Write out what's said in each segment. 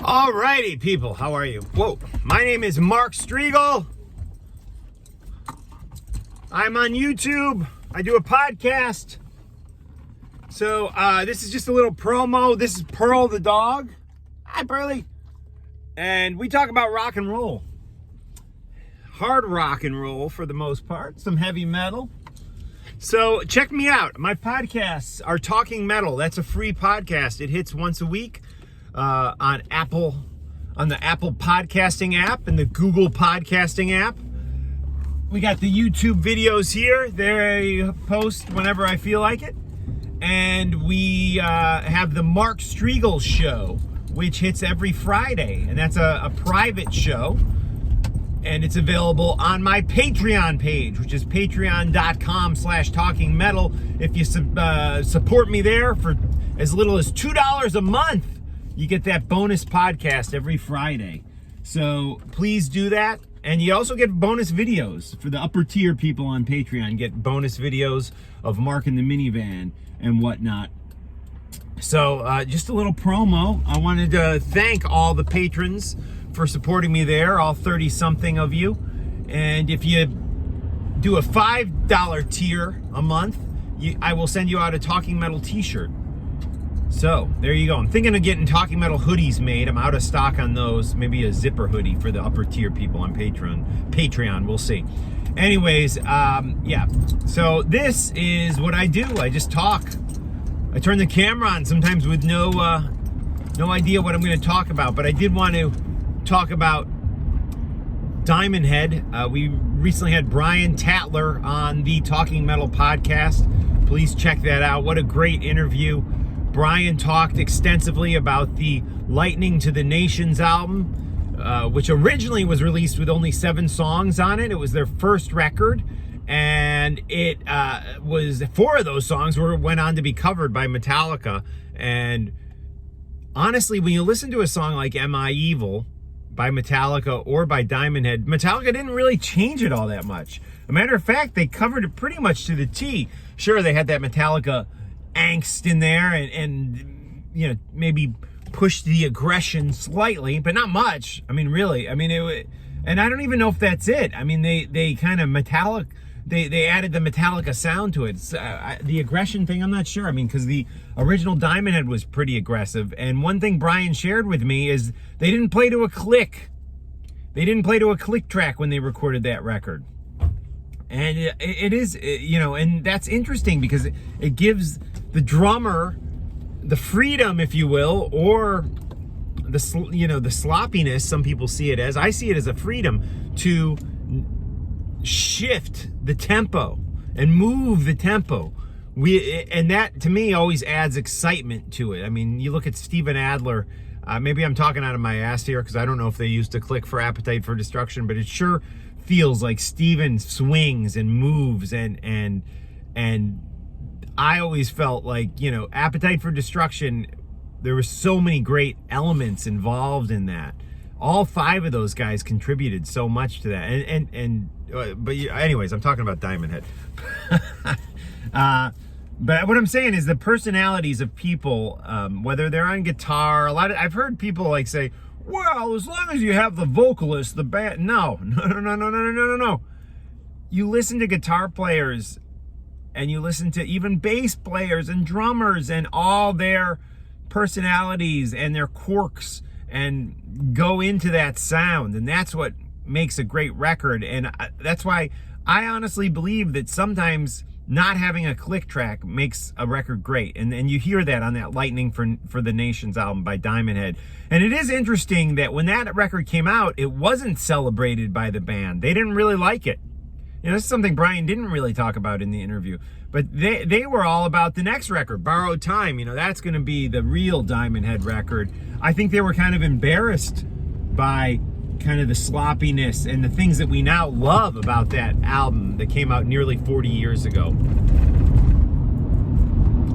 Alrighty, people, how are you? Whoa, my name is Mark Striegel. I'm on YouTube. I do a podcast. So this is just a little promo. This is Pearl the dog. Hi, Pearly. And we talk about rock and roll. Hard rock and roll for the most part. Some heavy metal. So check me out. My podcasts are Talking Metal. That's a free podcast. It hits once a week. On the Apple podcasting app and the Google podcasting app. We got the YouTube videos here. They post whenever I feel like it. And we have the Mark Striegel show, which hits every Friday. And that's a private show. And it's available on my Patreon page, which is patreon.com/talkingmetal. If you support me there for as little as $2 a month, you get that bonus podcast every Friday. So please do that. And you also get bonus videos for the upper tier people on Patreon. Get bonus videos of Mark in the minivan and whatnot. So just a little promo. I wanted to thank all the patrons for supporting me there, all 30-something of you. And if you do a $5 tier a month, I will send you out a Talking Metal t-shirt. So, there you go. I'm thinking of getting Talking Metal hoodies made. I'm out of stock on those. Maybe a zipper hoodie for the upper tier people on Patreon. We'll see. Anyways, yeah. So, this is what I do. I just talk. I turn the camera on sometimes with no idea what I'm going to talk about. But I did want to talk about Diamond Head. We recently had Brian Tatler on the Talking Metal podcast. Please check that out. What a great interview. Brian talked extensively about the Lightning to the Nations album, which originally was released with only 7 songs on it. It was their first record, and it was 4 of those songs went on to be covered by Metallica. And honestly, when you listen to a song like Am I Evil by Metallica or by Diamond Head, Metallica didn't really change it all that much. As a matter of fact, they covered it pretty much to the T. Sure, they had that Metallica angst in there and you know, maybe pushed the aggression slightly, but not much. I mean, really, I mean, and I don't even know if that's it. I mean, they kind of they added the Metallica sound to it. The aggression thing, I'm not sure. I mean, because the original Diamond Head was pretty aggressive. And one thing Brian shared with me is they didn't play to a click. They didn't play to a click track when they recorded that record. And it is, you know, and that's interesting because it gives the drummer the freedom, if you will, or the sloppiness. Some people see it as. I see it as a freedom to shift the tempo and move the tempo. And that to me always adds excitement to it. I mean, you look at Steven Adler. Maybe I'm talking out of my ass here because I don't know if they used a click for Appetite for Destruction, but it sure feels like Steven swings and moves and I always felt like, you know, Appetite for Destruction, there were so many great elements involved in that. All 5 of those guys contributed so much to that. But anyways, I'm talking about Diamond Head. But what I'm saying is the personalities of people, whether they're on guitar, I've heard people like say, well, as long as you have the vocalist, the band. No. You listen to guitar players and you listen to even bass players and drummers and all their personalities and their quirks and go into that sound. And that's what makes a great record. And that's why I honestly believe that sometimes not having a click track makes a record great. And you hear that on that Lightning for the Nations album by Diamond Head. And it is interesting that when that record came out, it wasn't celebrated by the band. They didn't really like it. You know, this is something Brian didn't really talk about in the interview. But they were all about the next record, Borrowed Time. You know, that's going to be the real Diamond Head record. I think they were kind of embarrassed by kind of the sloppiness and the things that we now love about that album that came out nearly 40 years ago.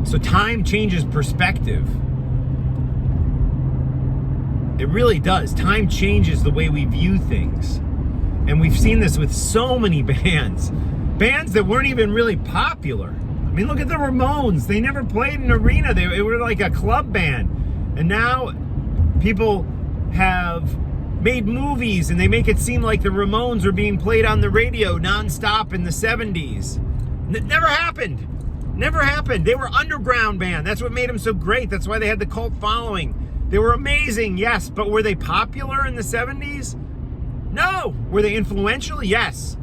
So time changes perspective. It really does. Time changes the way we view things. And we've seen this with so many bands that weren't even really popular. I mean, look at the Ramones. They never played an arena. They were like a club band. And now people have made movies and they make it seem like the Ramones were being played on the radio nonstop in the 70s. Never happened. Never happened. They were underground band. That's what made them so great. That's why they had the cult following. They were amazing, yes, but were they popular in the 70s? No. Were they influential? Yes.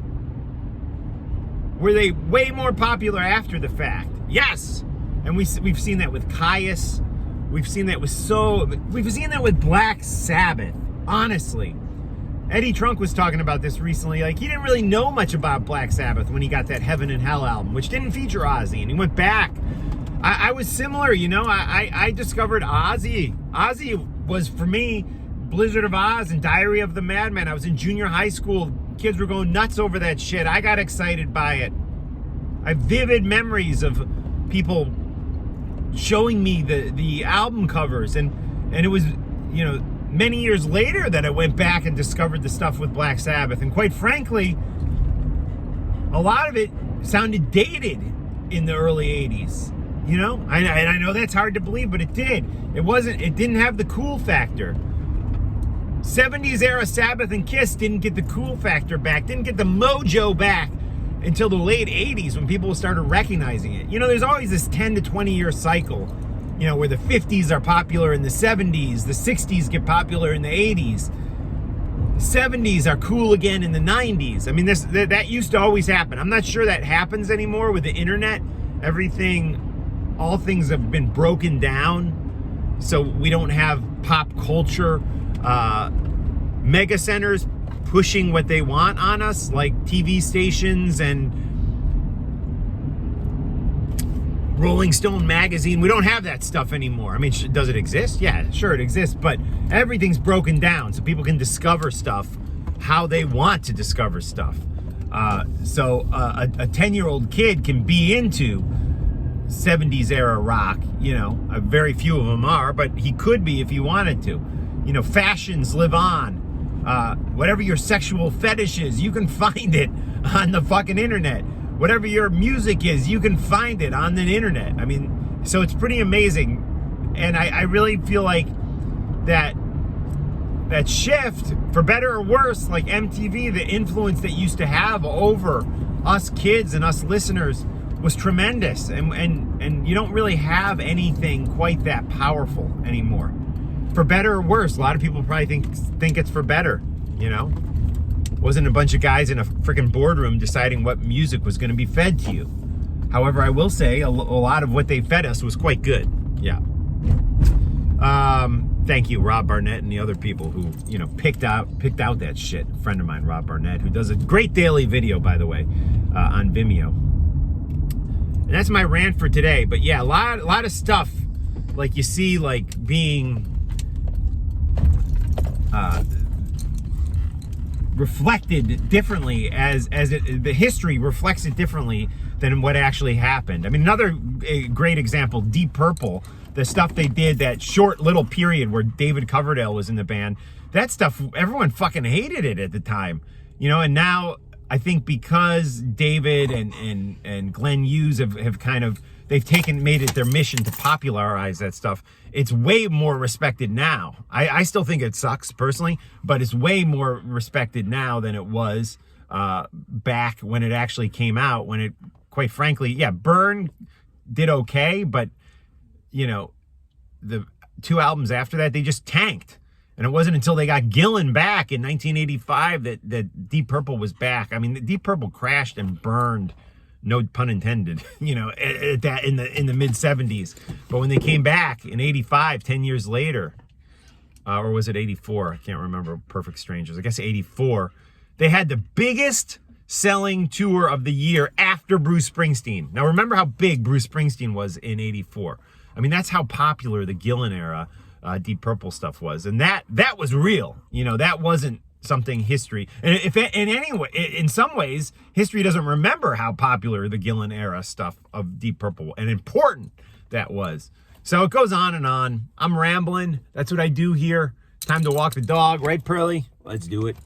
Were they way more popular after the fact? Yes. And we've seen that with Caius. We've seen that with Black Sabbath. Honestly, Eddie Trunk was talking about this recently. Like, he didn't really know much about Black Sabbath when he got that Heaven and Hell album, which didn't feature Ozzy, and he went back. I was similar, you know. I discovered Ozzy. Ozzy was, for me, Blizzard of Oz and Diary of the Madman. I was in junior high school. Kids were going nuts over that shit. I got excited by it. I have vivid memories of people showing me the album covers, and it was, you know, many years later that I went back and discovered the stuff with Black Sabbath. And quite frankly, a lot of it sounded dated in the early 80s. You know, I know that's hard to believe, but it did. It didn't have the cool factor. 70s era Sabbath and Kiss didn't get the cool factor back, didn't get the mojo back until the late 80s when people started recognizing it. You know, there's always this 10 to 20 year cycle, you know, where the 50s are popular in the 70s, the 60s get popular in the 80s, the 70s are cool again in the 90s. I mean, that used to always happen. I'm not sure that happens anymore with the internet. All things have been broken down, so we don't have pop culture mega centers pushing what they want on us, like TV stations and Rolling Stone magazine. We don't have that stuff anymore. I mean, does it exist? Yeah, sure it exists, but everything's broken down so people can discover stuff how they want to discover stuff. So a 10-year-old kid can be into 70s era rock, you know. Very few of them are, but he could be if he wanted to. You know, fashions live on. Whatever your sexual fetish is, you can find it on the fucking internet. Whatever your music is, you can find it on the internet. I mean, so it's pretty amazing. And I really feel like that shift, for better or worse, like MTV, the influence that used to have over us kids and us listeners was tremendous. And you don't really have anything quite that powerful anymore. For better or worse, a lot of people probably think it's for better, you know? Wasn't a bunch of guys in a freaking boardroom deciding what music was going to be fed to you. However, I will say a lot of what they fed us was quite good. Yeah. Thank you, Rob Barnett and the other people who, you know, picked out that shit. A friend of mine, Rob Barnett, who does a great daily video, by the way, on Vimeo. And that's my rant for today. But yeah, a lot of stuff, like you see, like being reflected differently as the history reflects it differently than what actually happened. I mean, another great example, Deep Purple, the stuff they did, that short little period where David Coverdale was in the band, that stuff, everyone fucking hated it at the time, you know. And now I think because David and Glenn Hughes have kind of, they've made it their mission to popularize that stuff, it's way more respected now. I still think it sucks personally, but it's way more respected now than it was back when it actually came out, when it, quite frankly, yeah, Burn did okay, but, you know, the 2 albums after that, they just tanked. And it wasn't until they got Gillan back in 1985 that Deep Purple was back. I mean, Deep Purple crashed and burned, no pun intended, you know, in the mid 70s. But when they came back in 85, 10 years later, or was it 84? I can't remember. Perfect Strangers. I guess 84. They had the biggest selling tour of the year after Bruce Springsteen. Now remember how big Bruce Springsteen was in 84. I mean, that's how popular the Gillan era Deep Purple stuff was. And that was real. You know, that wasn't something history, and if in some ways history doesn't remember how popular the Gillan era stuff of Deep Purple and important that was. So it goes on and on. I'm rambling. That's what I do here. Time to walk the dog, right, Pearly? Let's do it.